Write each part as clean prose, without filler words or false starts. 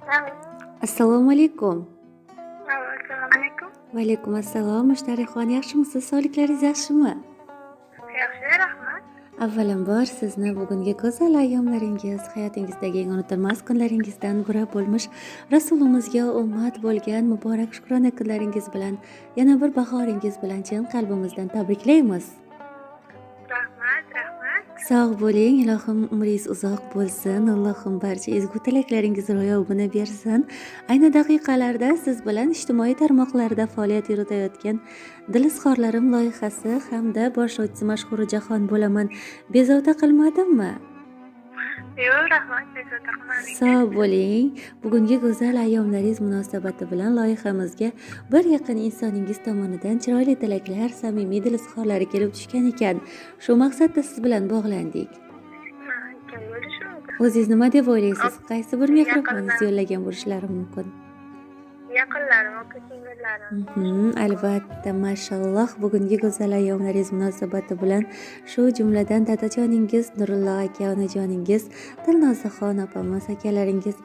Alo, Assalomu alaykum. assalomu alaykum. Va alaykum assalom. Mushtarixon, yaxshimisiz? Sog'liklaringiz yaxshimi? Yaxshi, rahmat. Avvalambor sizni bugungi go'zal ayyomlaringiz, hayotingizdagi eng unutilmas kunlaringizdan biri bo'lmish Rasulimizga ummat bo'lgan muborak shukrona kunlaringiz bilan, yana bir bahoringiz bilan chin qalbimizdan tabriklaymiz. Rahmat. Sog' bo'ling, ilohim umringiz uzoq bo'lsin. Allohim barcha ezgu tilaklaringiz ro'yobini bersin. Ayni daqiqalarda siz bilan ijtimoiy tarmoqlarda faoliyat yuritayotgan Dilizxorlarim loyihasi hamda boshlovchisi mashhur Jahon bo'laman bezovta qilmadimmi? Yo'q, rahmat. Bezovta qilmadingiz. Sog' bo'ling. Bugungi go'zal ayyomlaringiz munosabati bilan loyihamizga bir yaqin insoningiz tomonidan chiroyli tilaklar, samimiy dilizxorlari kelib tushgan ekan. Shu maqsadda siz bilan bog'landik. Kim bo'lishi mumkin? O'zingiz nima deb o'ylaysiz? Qaysi bir mehriboningiz yo'llagan bo'lishlari mumkin? Yaqinlarim, opa-sing'illarim. Albatta, mashalloh. Bugungi go'zal ayyomlaringiz munosabati bilan shu jumladan dadajoningiz Nurullo aka, onajoningiz Dilnozaxon opamiz, akalaringiz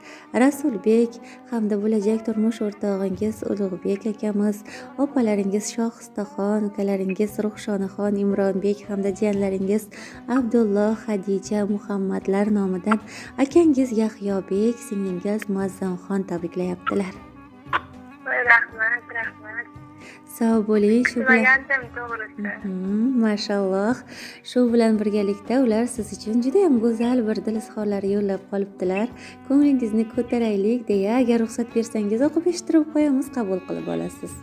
Rasulbek hamda bo'lajak turmush o'rtog'ingiz Ulug'bek akamiz, opalaringiz Shohistaxon, ukalaringiz Ruhshonaxon, Imronbek hamda jiyanlaringiz Abdulloh, Xadija, Muhammadlar nomidan akangiz Yahyobek, singlingiz Muazzamxon tabriklayaptilar. Rahmat. Sog' bo'ling. Shu bilan Kutmagandim, to'g'risi. mashalloh. Shu bilan birgalikda ular siz uchun juda ham go'zal bir dilizxorlar yo'llab qolibdilar. Ko'nglingizni ko'taraylik deya, agar ruxsat bersangiz o'qib eshittirib qo'yamiz, qabul qilib olasiz.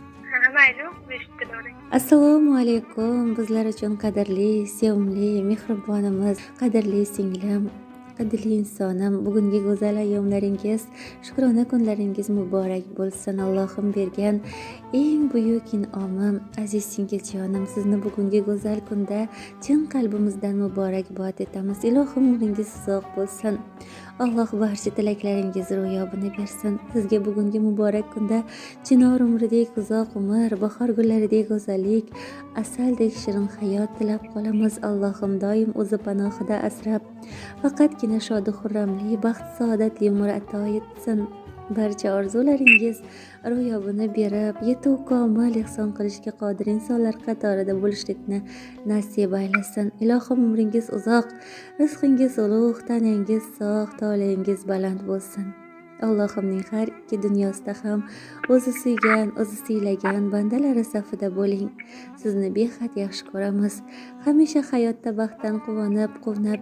Mayli, eshittiravering. Assalomu alaykum. Bizlar uchun qadrli, sevimli, mehribonimiz, qadrli singlim, qadrli insonim, bugungi go'zal ayyomlaringiz, shukrona kunlaringiz muborak bo'lsin. Allohim bergan eng buyuk in'omim, aziz singiljonim, sizni bugungi go'zal kunda chin qalbimizdan muborakbod etamiz. Ilohim umringiz uzoq bo'lsin. Alloh barcha tilaklaringiz ro'yobini bersin. Sizga bugungi muborak kunda chinor umridek uzoq umr, bahor gullaridek go'zallik, asaldek shirin hayot tilab qolamiz. Allohim doim o'zi panohida asrab, faqatgina shodi xurramli, baxt saodatli umr ato etsin. Barcha orzularingiz ro'yobini berib, yetuv komil ihson qilishga qodir insonlar qatorida bo'lishlikni nasib aylasin. Ilohim umringiz uzoq, rizqingiz ulug', tanangiz sog', tolengiz baland bo'lsin. Allohimning har ikki dunyosida ham o'zi suygan, o'zi siylagan bandalari safida bo'ling. Sizni behad yaxshi ko'ramiz. Hamisha hayotda baxtdan quvonib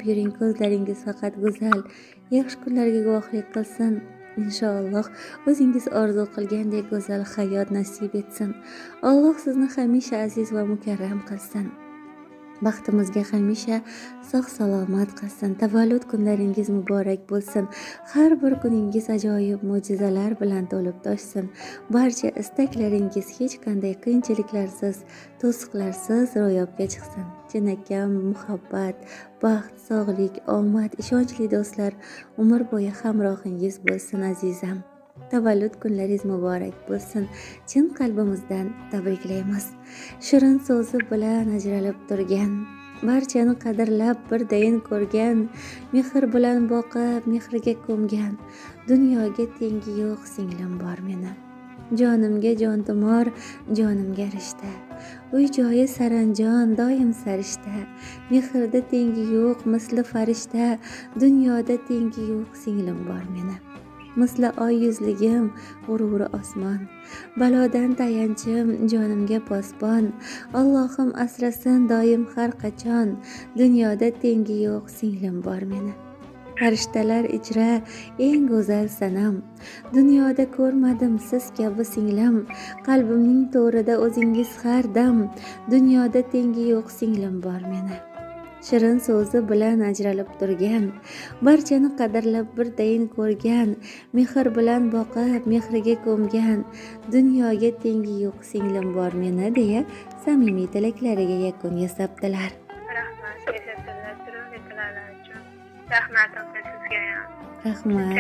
yuring. Ko'zlaringiz faqat go'zal, yaxshi kunlarga guvohlik qilsin. Inshaalloh o'zingiz orzu qilgandek go'zal hayot nasib etsin. Alloh sizni hamisha aziz va mukarram qilsin. Baxtimizga hamisha sog' salomat qilsin. Tavallud kunlaringiz muborak bo'lsin. Har bir kuningiz ajoyib mo'jizalar bilan to'lib toshsin. Barcha istaklaringiz hech qanday qiyinchiliklarsiz, to'siqlarsiz ro'yobga chiqsin. Chinakam muhabbat, baxt, sog'lik, omad, ishonchli do'stlar umr bo'yi hamrohingiz bo'lsin azizam. Tavallud kunlaringiz muborak bo'lsin. Chin qalbimizdan tabriklaymiz. Shirin so'zi bilan ajralib turgan, barchani qadrlab birdayin ko'rgan, mehr bilan boqib, mehriga ko'mgan, dunyoga tengi yo'q singlim bor meni. Jonimga jontimor, jonimga rishta. Uy joyi saranjon, doim sarishta. Mehrda tengi yo'q, misli farishta. Dunyoda tengi yo'q singlim bor meni. Misli oy yuzligim, g'ururi osmon. Balodan tayanchim, jonimga posbon. Allohim asrasin doim har qachon. Dunyoda tengi yo'q singlim bor meni. Farishtalar ichra eng go'zal sanam. Dunyoda ko'rmadim siz kabi singlim. Qalbimning to'rida o'zingiz har dam. Dunyoda tengi yo'q singlim bor meni. Shirin so'zi bilan ajralib turgan, barchani qadrlab birdayin ko'rgan, mehr bilan boqib, mehriga ko'mgan, dunyoga tengi yo'q singlim bor meni deya samimiy tilaklariga yakun yasabdilar. Rahmat, teşekkürler. Chiroyli tilaklar uchun. Rahmat opa sizga ham. Rahmat.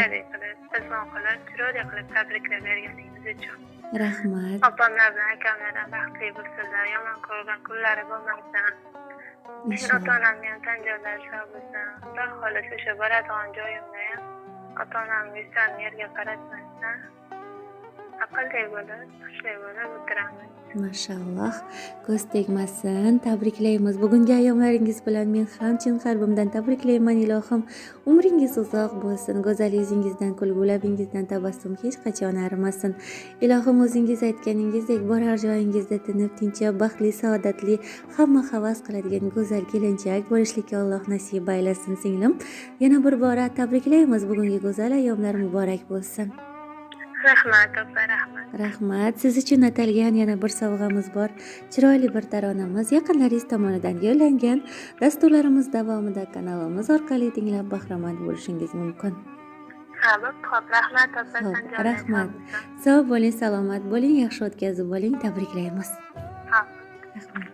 Sizon qilib, chiroyli qilib tabriklab berganingiz uchun. Rahmat. Opamlar bilan akamlar ham baxtli bo'lsinlar, yomon ko'rgan kunlari bo'lmasin. Ota-onamni ham tan joylari sog' bo'lsin. Xudo xohlasa o'sha boradigan joyimda ham ota-onamni yuzlarini yerga qaratmayman. aqlli bola, hushli bola o'tiramiz. Mashalloh, ko'z tegmasin. Tabriklaymiz. Bugungi ayyomlaringiz bilan men ham chin qalbimdan tabriklayman ilohim. Umringiz uzoq bo'lsin. Go'zal yuzingizdan kulgu, labingizdan tabassum hech qachon arimasin. Ilohim o'zingiz aytganingizdek borar joyingizda tinib, tinchib, baxtli, saodatli, hamma havas qiladigan go'zal kelinchak bo'lishlikka Alloh nasib aylasin singlim. Yana bir bora tabriklaymiz. Bugungi go'zal ayyomlar muborak bo'lsin. Rahmat opa, rahmat. Rahmat. Siz uchun atalgan yana bir sovg'amiz bor. Chiroyli bir taronamiz yaqinlaringiz tomonidan yo'llangan. Dasturlarimiz davomida kanalimiz orqali tinglab bahramand bo'lishingiz mumkin. Ha, xo'p, rahmat opa. Xo'p, Sanjar rahmat. Sog' bo'ling, salomat bo'ling, yaxshi o'tkazib bo'ling. Tabriklaymiz. Ha. Rahmat.